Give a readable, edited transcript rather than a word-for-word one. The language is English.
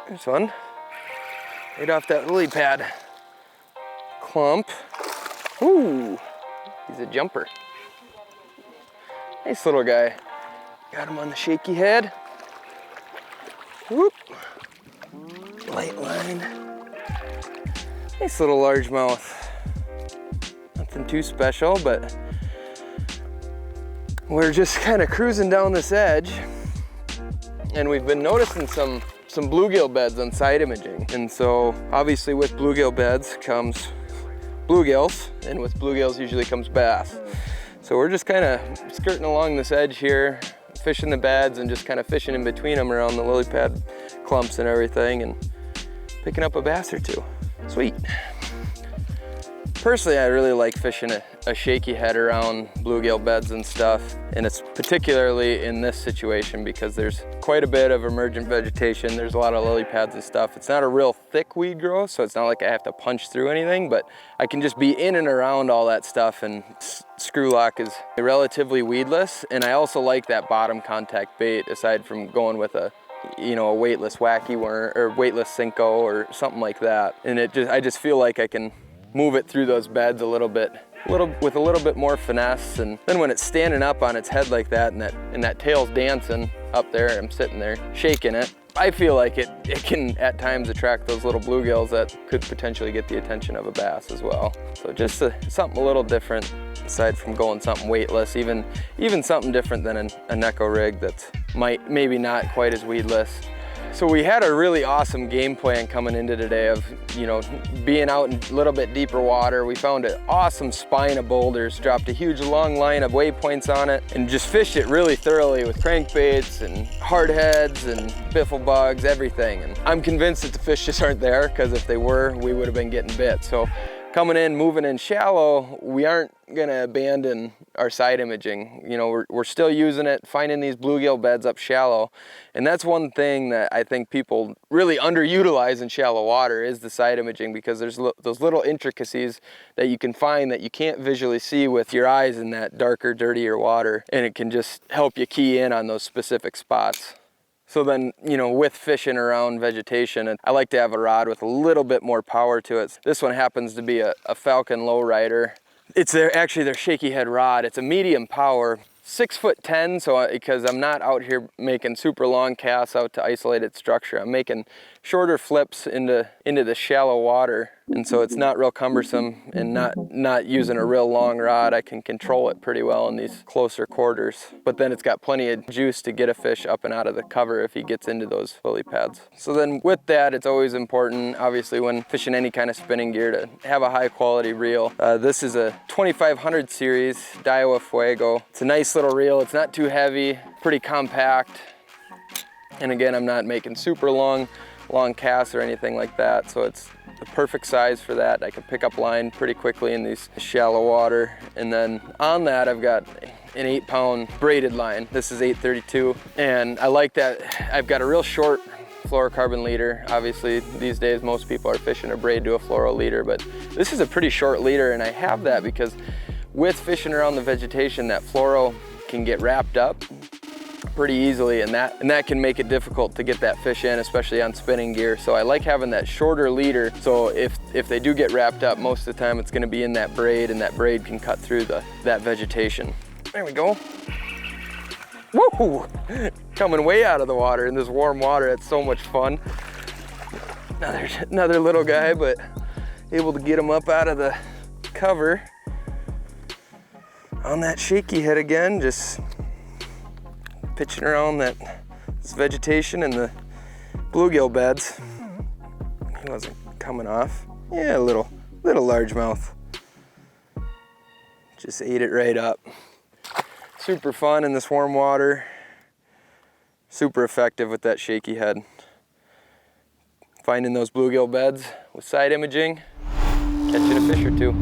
There's one. Right off that lily pad clump. Ooh, he's a jumper. Nice little guy. Got him on the shaky head. Whoop. Light line. Nice little largemouth. Nothing too special, but we're just kind of cruising down this edge, and we've been noticing some bluegill beds on side imaging. And so obviously with bluegill beds comes bluegills, and with bluegills usually comes bass. So we're just kind of skirting along this edge here, fishing the beds and just kind of fishing in between them around the lily pad clumps and everything, and picking up a bass or two. Sweet. Personally, I really like fishing a shaky head around bluegill beds and stuff, and it's particularly in this situation because there's quite a bit of emergent vegetation. There's a lot of lily pads and stuff. It's not a real thick weed growth, so it's not like I have to punch through anything, but I can just be in and around all that stuff, and screw lock is relatively weedless. And I also like that bottom contact bait, aside from going with a weightless wacky worm or weightless Cinco or something like that. And I just feel like I can move it through those beds with a little bit more finesse. And then when it's standing up on its head like that, and that tail's dancing up there, and I'm sitting there shaking it, I feel like it can at times attract those little bluegills that could potentially get the attention of a bass as well. So just something a little different, aside from going something weightless, even something different than a Neko rig that's maybe not quite as weedless. So we had a really awesome game plan coming into today of, being out in a little bit deeper water. We found an awesome spine of boulders, dropped a huge long line of waypoints on it, and just fished it really thoroughly with crankbaits and hardheads and biffle bugs, everything. And I'm convinced that the fish just aren't there, because if they were, we would have been getting bit. So coming in, moving in shallow, we aren't gonna abandon our side imaging. We're still using it, finding these bluegill beds up shallow. And that's one thing that I think people really underutilize in shallow water, is the side imaging, because there's those little intricacies that you can find that you can't visually see with your eyes in that darker, dirtier water. And it can just help you key in on those specific spots. So then, with fishing around vegetation, I like to have a rod with a little bit more power to it. This one happens to be a Falcon lowrider. It's actually their shaky head rod. It's a medium power, 6'10", so because I'm not out here making super long casts out to isolated structure. I'm making shorter flips into the shallow water, and so it's not real cumbersome, and not using a real long rod. I can control it pretty well in these closer quarters, but then it's got plenty of juice to get a fish up and out of the cover if he gets into those lily pads. So then with that, it's always important, obviously, when fishing any kind of spinning gear, to have a high quality reel. This is a 2500 series Daiwa Fuego. It's a nice little reel. It's not too heavy, pretty compact, and again, I'm not making super long casts or anything like that, so it's the perfect size for that. I can pick up line pretty quickly in these shallow water. And then on that, I've got an 8-pound braided line. This is 832, and I like that I've got a real short fluorocarbon leader. Obviously these days most people are fishing a braid to a fluoro leader, but this is a pretty short leader, and I have that because with fishing around the vegetation, that fluoro can get wrapped up pretty easily, and that can make it difficult to get that fish in, especially on spinning gear. So I like having that shorter leader, so if they do get wrapped up, most of the time it's going to be in that braid, and that braid can cut through that vegetation. There we go. Woo! Coming way out of the water in this warm water. It's so much fun. Another little guy, but able to get him up out of the cover. On that shaky head again, just pitching around this vegetation and the bluegill beds. He wasn't coming off. Yeah, a little largemouth. Just ate it right up. Super fun in this warm water. Super effective with that shaky head. Finding those bluegill beds with side imaging, catching a fish or two.